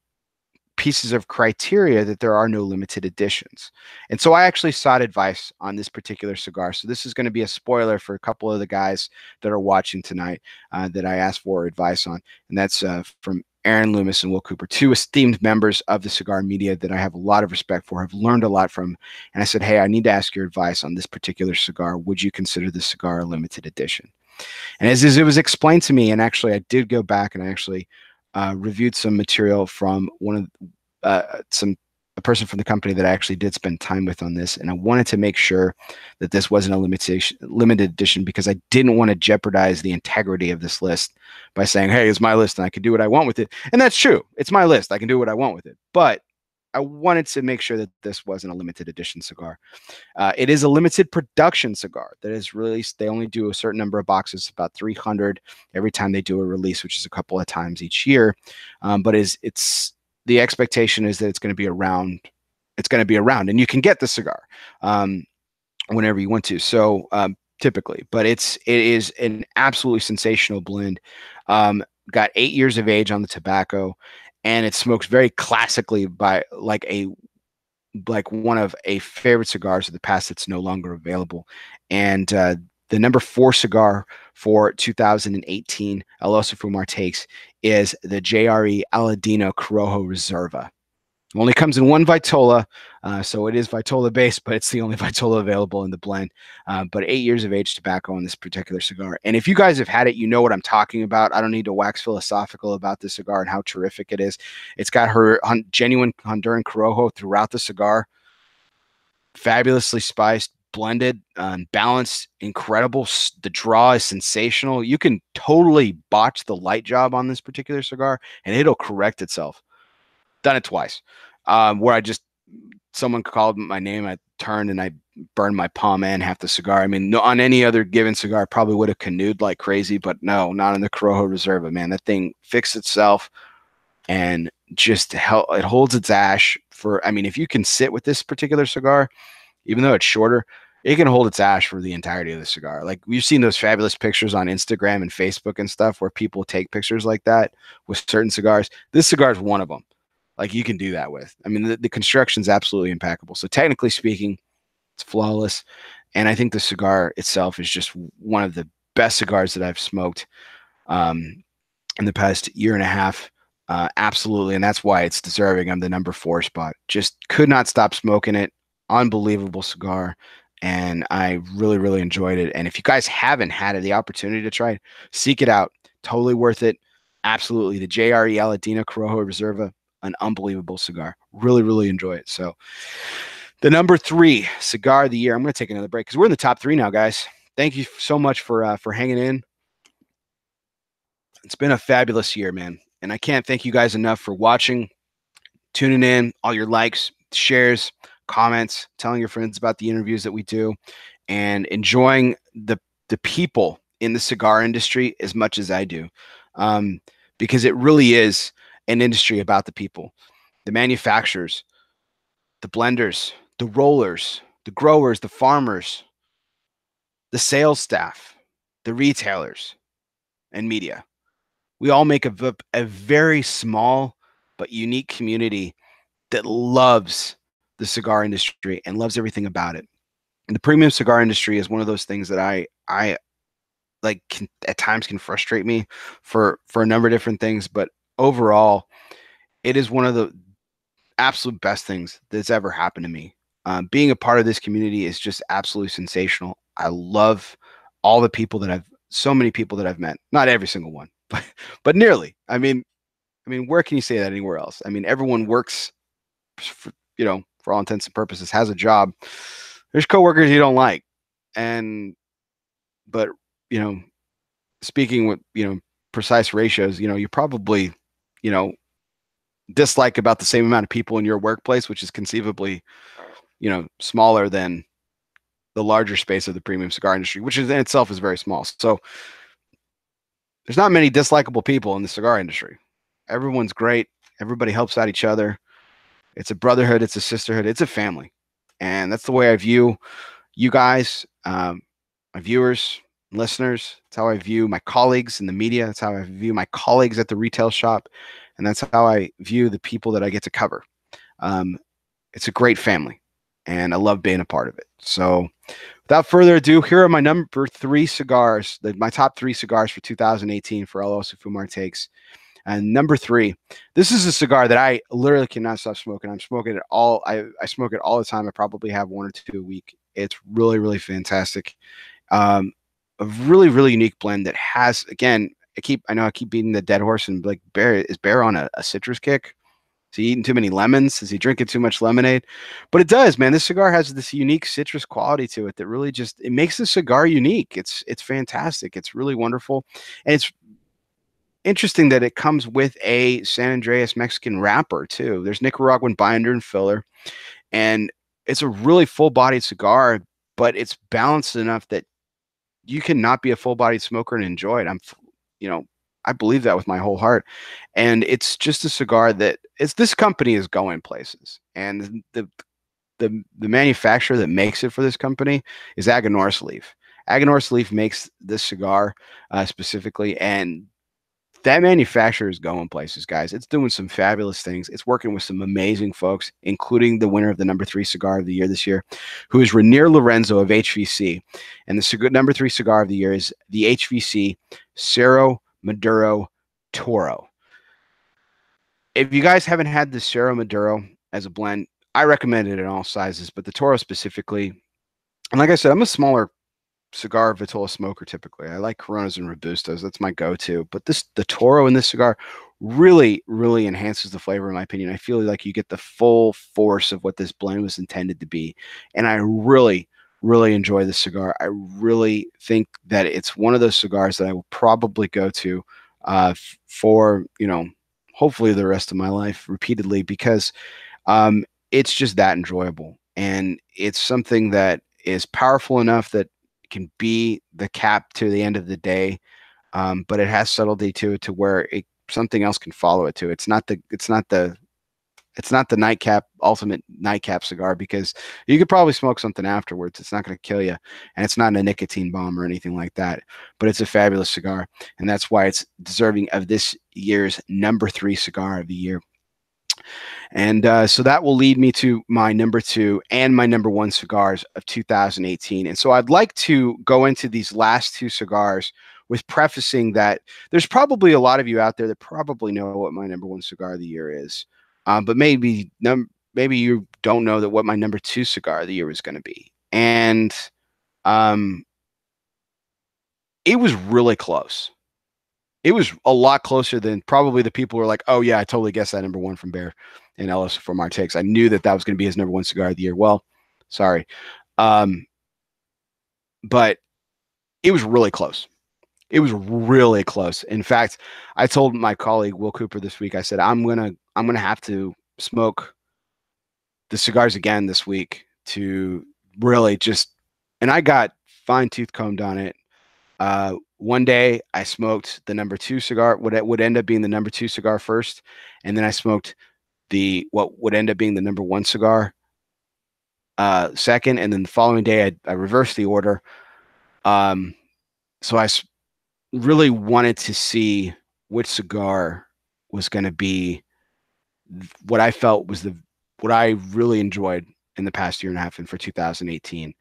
pieces of criteria that there are no limited editions. And so I actually sought advice on this particular cigar. So this is going to be a spoiler for a couple of the guys that are watching tonight that I asked for advice on. And that's from Aaron Loomis and Will Cooper, 2 esteemed members of the cigar media that I have a lot of respect for, have learned a lot from. And I said, hey, I need to ask your advice on this particular cigar. Would you consider this cigar a limited edition? And as it was explained to me, and actually I did go back and I actually reviewed some material from a person from the company that I actually did spend time with on this, and I wanted to make sure that this wasn't a limited edition because I didn't want to jeopardize the integrity of this list by saying, hey, it's my list and I can do what I want with it. And that's true. It's my list. I can do what I want with it. But I wanted to make sure that this wasn't a limited edition cigar. It is a limited production cigar that is released. They only do a certain number of boxes, about 300 every time they do a release, which is a couple of times each year. But it's the expectation is that it's going to be around. It's going to be around, and you can get the cigar whenever you want to. So typically, but it is an absolutely sensational blend. Got 8 years of age on the tobacco, and it smokes very classically by like one of a favorite cigars of the past that's no longer available. And the number 4 cigar for 2018 ELOSOFUMARTAKES is the JRE Aladino Corojo Reserva. It only comes in one vitola, so it is vitola based, but it's the only vitola available in the blend. But 8 years of age tobacco on this particular cigar. And if you guys have had it, you know what I'm talking about. I don't need to wax philosophical about this cigar and how terrific it is. It's got her genuine Honduran Corojo throughout the cigar. Fabulously spiced, blended, balanced, incredible. The draw is sensational. You can totally botch the light job on this particular cigar, and it'll correct itself. Done it twice, where someone called my name, I turned and I burned my palm and half the cigar. I mean, no, on any other given cigar, I probably would have canoed like crazy, but no, not on the Corojo Reserva, man. That thing fixed itself and just it holds its ash for, I mean, if you can sit with this particular cigar, even though it's shorter, it can hold its ash for the entirety of the cigar. Like, we've seen those fabulous pictures on Instagram and Facebook and stuff where people take pictures like that with certain cigars. This cigar is one of them. Like, you can do that with. I mean, the construction is absolutely impeccable. So technically speaking, it's flawless. And I think the cigar itself is just one of the best cigars that I've smoked in the past year and a half. Absolutely. And that's why it's deserving of the number 4 spot. Just could not stop smoking it. Unbelievable cigar. And I really, really enjoyed it. And if you guys haven't had the opportunity to try it, seek it out. Totally worth it. Absolutely. The JRE Aladino Corojo Reserva, an unbelievable cigar. Really, really enjoy it. So the number 3 cigar of the year. I'm going to take another break because we're in the top 3 now, guys. Thank you so much for hanging in. It's been a fabulous year, man. And I can't thank you guys enough for watching, tuning in, all your likes, shares, comments, telling your friends about the interviews that we do, and enjoying the people in the cigar industry as much as I do, um, because it really is an industry about the people, the manufacturers, the blenders, the rollers, the growers, the farmers, the sales staff, the retailers, and media. We all make a very small but unique community that loves the cigar industry and loves everything about it. And the premium cigar industry is one of those things that I like at times can frustrate me for a number of different things, but overall, it is one of the absolute best things that's ever happened to me. Being a part of this community is just absolutely sensational. I love all the people that so many people that I've met. Not every single one, but nearly. I mean, where can you say that anywhere else? I mean, everyone works, for, for all intents and purposes, has a job. There's coworkers you don't like, and but you know, speaking with precise ratios, you probably you know dislike about the same amount of people in your workplace, which is conceivably smaller than the larger space of the premium cigar industry, which is in itself is very small. So there's not many dislikable people in the cigar industry. Everyone's great. Everybody helps out each other. It's a brotherhood. It's a sisterhood. It's a family. And that's the way I view you guys, my viewers, listeners. It's how I view my colleagues in the media. That's how I view my colleagues at the retail shop. And that's how I view the people that I get to cover. It's a great family, and I love being a part of it. So without further ado, here are my number 3 cigars, my top 3 cigars for 2018 for ELOSOFUMARTAKES. And number 3, this is a cigar that I literally cannot stop smoking. I'm smoking it all. I smoke it all the time. I probably have 1 or 2 a week. It's really, really fantastic. A really, really unique blend that has, again, I know I keep beating the dead horse, and like, is Bear on a citrus kick? Is he eating too many lemons? Is he drinking too much lemonade? But it does, man. This cigar has this unique citrus quality to it that really it makes the cigar unique. It's fantastic. It's really wonderful. And it's interesting that it comes with a San Andreas Mexican wrapper too. There's Nicaraguan binder and filler, and it's a really full-bodied cigar, but it's balanced enough that you cannot be a full-bodied smoker and enjoy it. I believe that with my whole heart. And it's just a cigar that this company is going places. And the manufacturer that makes it for this company is Aganorsa Leaf. Aganorsa Leaf makes this cigar specifically, and that manufacturer is going places, guys. It's doing some fabulous things. It's working with some amazing folks, including the winner of the number 3 cigar of the year this year, who is Rainier Lorenzo of HVC. And the number 3 cigar of the year is the HVC Cerro Maduro Toro. If you guys haven't had the Cerro Maduro as a blend, I recommend it in all sizes, but the Toro specifically. And like I said, I'm a smaller cigar vitola smoker typically. I like Coronas and Robustas. That's my go-to. But the Toro in this cigar really, really enhances the flavor, in my opinion. I feel like you get the full force of what this blend was intended to be. And I really, really enjoy this cigar. I really think that it's one of those cigars that I will probably go to for, hopefully the rest of my life repeatedly, because it's just that enjoyable. And it's something that is powerful enough that can be the cap to the end of the day, but it has subtlety to it to where something else can follow it too. It's not the nightcap, ultimate nightcap cigar, because you could probably smoke something afterwards. It's not going to kill you, and it's not a nicotine bomb or anything like that. But it's a fabulous cigar, and that's why it's deserving of this year's number 3 cigar of the year. And so that will lead me to my number 2 and my number 1 cigars of 2018. And so I'd like to go into these last 2 cigars with prefacing that there's probably a lot of you out there that probably know what my number 1 cigar of the year is. But maybe you don't know that what my number 2 cigar of the year is going to be. And it was really close. It was a lot closer than probably the people who were like, oh, yeah, I totally guessed that number 1 from Bear and ELOSOFUMARTAKES. I knew that was going to be his number 1 cigar of the year. Well, sorry. But it was really close. It was really close. In fact, I told my colleague Will Cooper this week, I said, I'm gonna have to smoke the cigars again this week to really just, and I got fine tooth combed on it. One day I smoked the number two cigar, what would end up being the number two cigar first, and then I smoked the what would end up being the number one cigar second, and then the following day I reversed the order. Um, so really wanted to see which cigar was going to be what I felt was the what I really enjoyed in the past year and a half and for 2018.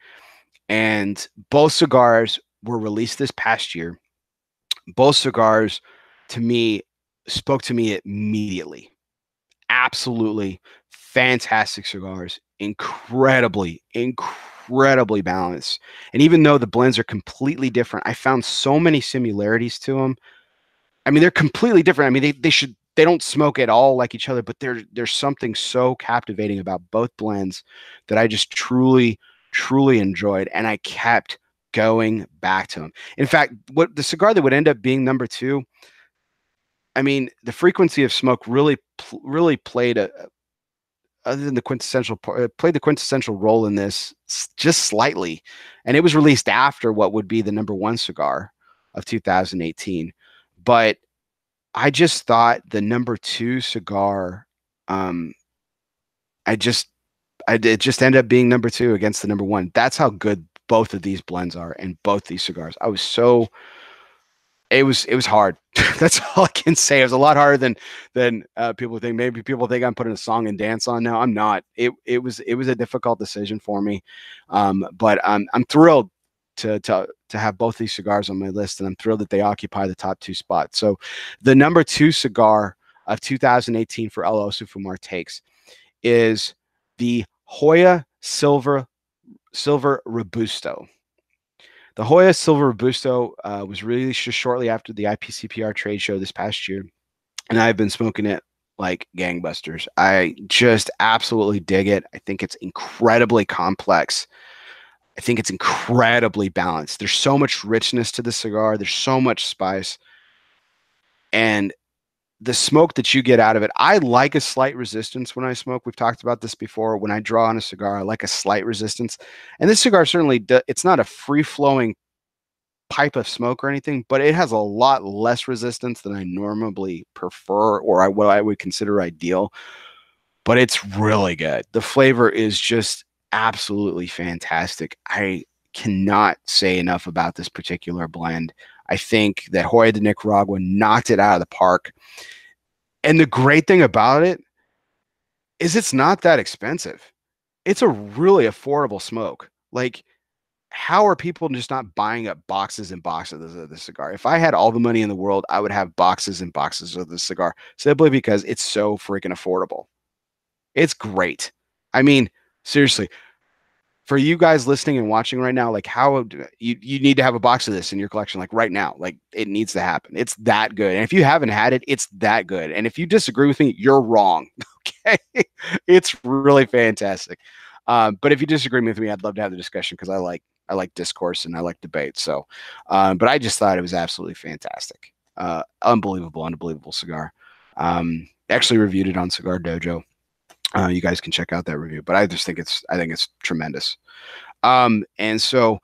And both cigars were released this past year. Both cigars to me spoke to me immediately. Absolutely fantastic cigars, incredibly balanced. And even though the blends are completely different, I found so many similarities to them. I mean, they're completely different. I mean, they don't smoke at all like each other, but there's something so captivating about both blends that I just truly enjoyed, and I kept going back to them. In fact, what the cigar that would end up being number two, I mean, the frequency of smoke really played a other than the quintessential played the quintessential role in this just slightly, and it was released after what would be the number one cigar of 2018. But I just thought the number two cigar, um, I just it just ended up being number two against the number one. That's how good both of these blends are and both these cigars. I was so it was hard. That's all I can say. It was a lot harder than people think. Maybe people think I'm putting a song and dance on now. I'm not. It was a difficult decision for me, but I'm thrilled to have both these cigars on my list, and I'm thrilled that they occupy the top two spots. So, the number two cigar of 2018 for ELOSOFUMARTAKES is the Hoya Silver Robusto. The Hoya Silver Robusto was released just shortly after the IPCPR trade show this past year, and I've been smoking it like gangbusters. I just absolutely dig it. I think it's incredibly complex. I think it's incredibly balanced. There's so much richness to the cigar. There's so much spice. And the smoke that you get out of it, I like a slight resistance when I smoke. We've talked about this before. When I draw on a cigar, I like a slight resistance. And this cigar certainly, it's not a free-flowing pipe of smoke or anything, but it has a lot less resistance than I normally prefer or what I would consider ideal. But it's really good. The flavor is just absolutely fantastic. I cannot say enough about this particular blend. I think that Hoya de Nicaragua knocked it out of the park. And the great thing about it is it's not that expensive. It's a really affordable smoke. Like, how are people just not buying up boxes and boxes of this cigar? If I had all the money in the world, I would have boxes and boxes of this cigar simply because it's so freaking affordable. It's great. I mean, seriously, for you guys listening and watching right now, like you need to have a box of this in your collection, like right now. Like, it needs to happen. It's that good. And if you haven't had it, it's that good. And if you disagree with me, you're wrong. Okay. It's really fantastic. But if you disagree with me, I'd love to have the discussion because I like discourse and I like debate. So, but I just thought it was absolutely fantastic. Unbelievable cigar. Actually reviewed it on Cigar Dojo. You guys can check out that review, but I think it's tremendous. And so, I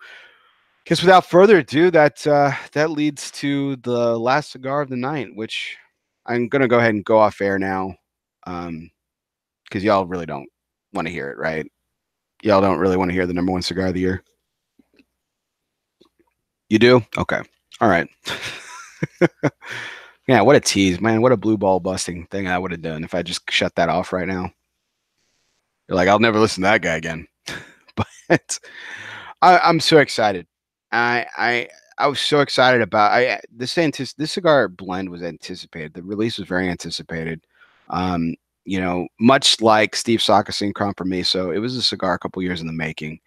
guess without further ado, that leads to the last cigar of the night, which I'm gonna go ahead and go off air now, because y'all really don't want to hear it, right? Y'all don't really want to hear the number one cigar of the year. You do? Okay. All right. Yeah, what a tease, man. What a blue ball busting thing I would have done if I just shut that off right now. You're like, I'll never listen to that guy again. But I'm so excited. I was so excited about this cigar blend was anticipated. The release was very anticipated. You know, much like Steve Sakasin Compromiso, it was a cigar a couple years in the making.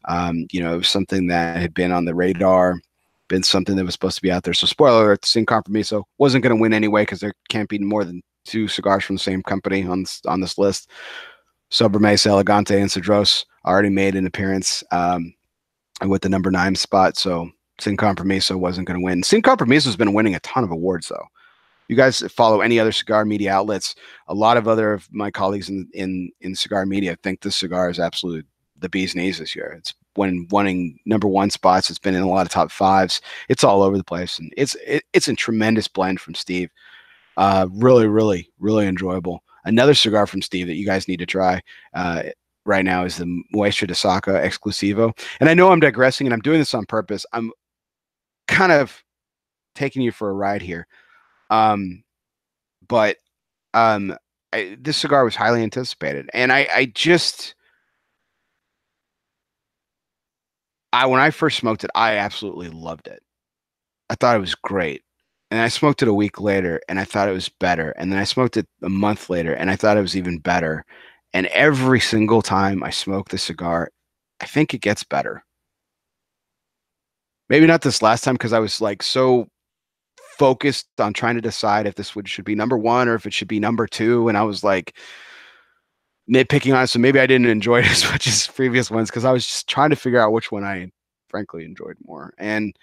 You know, it was something that had been on the radar, been something that was supposed to be out there. So spoiler alert, Sin Compromiso wasn't going to win anyway because there can't be more than two cigars from the same company on this list. Sobremesa Elegante and Cedros already made an appearance with the number 9 spot. So Sin Compromiso wasn't going to win. Sin Compromiso has been winning a ton of awards, though. You guys follow any other cigar media outlets? A lot of other of my colleagues in cigar media think this cigar is absolutely the bee's knees this year. It's winning #1 spots. It's been in a lot of top fives. It's all over the place, and it's a tremendous blend from Steve. Really, really, really enjoyable. Another cigar from Steve that you guys need to try right now is the Muestra de Saca Exclusivo. And I know I'm digressing, and I'm doing this on purpose. I'm kind of taking you for a ride here. But this cigar was highly anticipated, and when I first smoked it, I absolutely loved it. I thought it was great. And I smoked it a week later, and I thought it was better. And then I smoked it a month later, and I thought it was even better. And every single time I smoke the cigar, I think it gets better. Maybe not this last time, because I was like so focused on trying to decide if this should be #1 or if it should be #2, and I was like nitpicking on it. So maybe I didn't enjoy it as much as previous ones, because I was just trying to figure out which one I frankly enjoyed more, and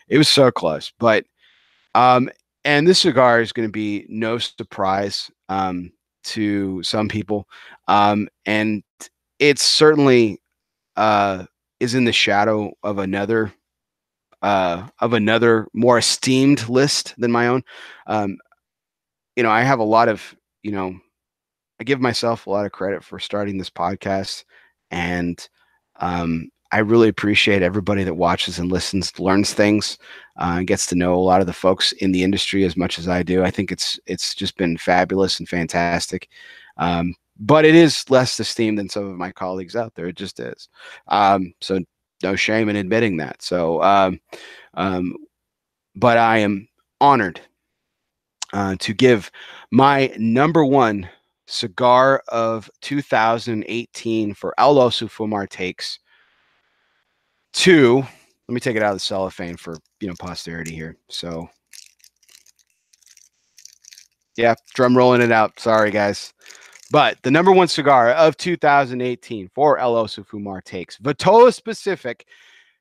it was so close. But and this cigar is going to be no surprise to some people, and it certainly is in the shadow of another more esteemed list than my own. I have a lot of, I give myself a lot of credit for starting this podcast, and I really appreciate everybody that watches and listens, learns things, and gets to know a lot of the folks in the industry as much as I do. I think it's just been fabulous and fantastic. But it is less esteemed than some of my colleagues out there. It just is. So no shame in admitting that. So, but I am honored to give my #1 cigar of 2018 for ELOSOFUMARTAKES to, let me take it out of the cellophane for posterity here. So yeah, drum rolling it out. Sorry guys. But the #1 cigar of 2018 for ELOSOFUMARTAKES, vitola specific.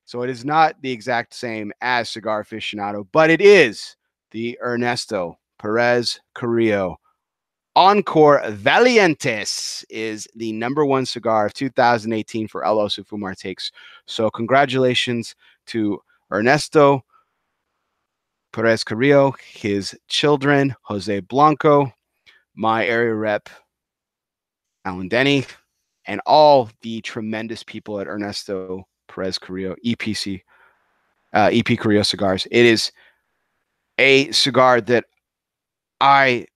So it is not the exact same as Cigar Aficionado, but it is the Ernesto Perez Carrillo Encore Valientes is the #1 cigar of 2018 for ELOSOFUMARTAKES. So congratulations to Ernesto Perez Carrillo, his children, Jose Blanco, my area rep, Alan Denny, and all the tremendous people at Ernesto Perez Carrillo, EP Carrillo Cigars. It is a cigar that I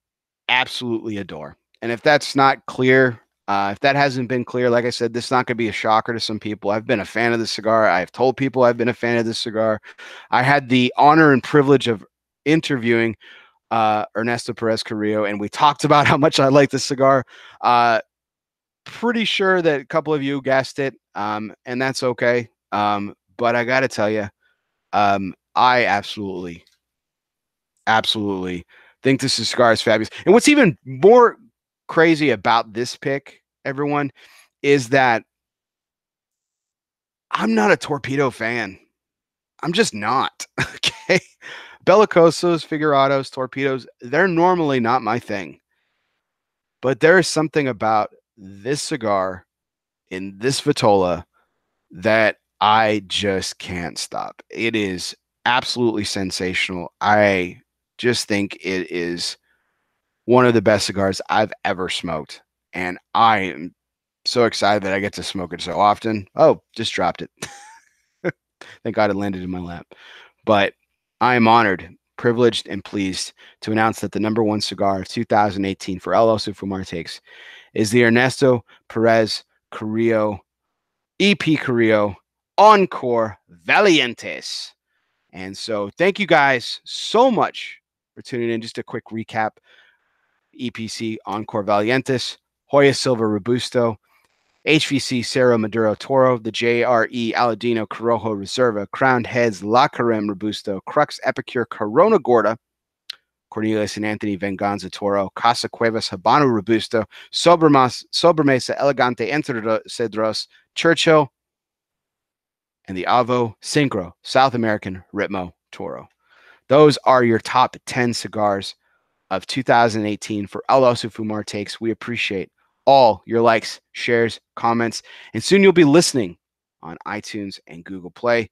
absolutely adore. And if that's not clear, if that hasn't been clear, like I said, this is not going to be a shocker to some people. I've been a fan of this cigar. I've told people I've been a fan of this cigar. I had the honor and privilege of interviewing Ernesto Perez Carrillo, and we talked about how much I like this cigar. Pretty sure that a couple of you guessed it, and that's okay. But I got to tell you, I absolutely think this cigar is fabulous. And what's even more crazy about this pick, everyone, is that I'm not a Torpedo fan. I'm just not. Okay. Bellicosos, Figurados, Torpedos, they're normally not my thing. But there is something about this cigar in this vitola that I just can't stop. It is absolutely sensational. I just think it is one of the best cigars I've ever smoked. And I am so excited that I get to smoke it so often. Oh, just dropped it. Thank God it landed in my lap. But I am honored, privileged, and pleased to announce that the #1 cigar of 2018 for ELOSOFUMARTAKES is the Ernesto Perez Carrillo, EP Carrillo Encore Valientes. And so thank you guys so much for tuning in. Just a quick recap. EPC Encore Valientes, Hoya Silva Robusto, HVC Cerro Maduro Toro, the JRE Aladino Corojo Reserva, Crowned Heads La Carem Robusto, Crux Epicure Corona Gorda, Cornelius and Anthony Venganza Toro, Casa Cuevas Habano Robusto, Sobremesa Elegante Entre Cedros, Churchill, and the Avo Syncro South American Ritmo Toro. Those are your top 10 cigars of 2018 for El Oso Fumar Takes. We appreciate all your likes, shares, comments, and soon you'll be listening on iTunes and Google Play.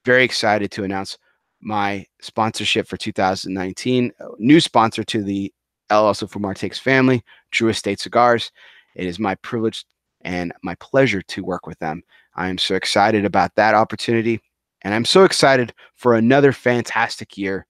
Very excited to announce my sponsorship for 2019. New sponsor to the El Oso Fumar Takes family, Drew Estate Cigars. It is my privilege and my pleasure to work with them. I am so excited about that opportunity, and I'm so excited for another fantastic year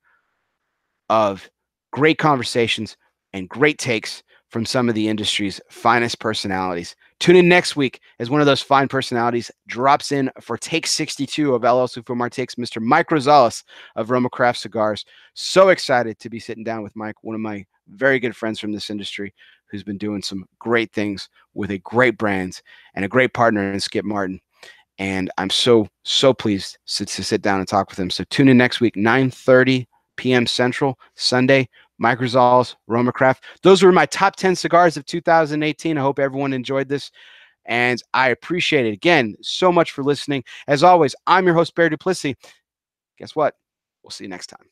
of great conversations and great takes from some of the industry's finest personalities. Tune in next week as one of those fine personalities drops in for take 62 of El Oso Fumar Takes, Mr. Mike Rosales of Roma Craft Cigars. So excited to be sitting down with Mike, one of my very good friends from this industry, who's been doing some great things with a great brand and a great partner in Skip Martin. And I'm so pleased to sit down and talk with him. So tune in next week, 9:30 p.m. Central, Sunday. Mike Rosales, Roma Craft. Those were my top 10 cigars of 2018. I hope everyone enjoyed this, and I appreciate it. Again, so much for listening. As always, I'm your host, Barry Duplessis. Guess what? We'll see you next time.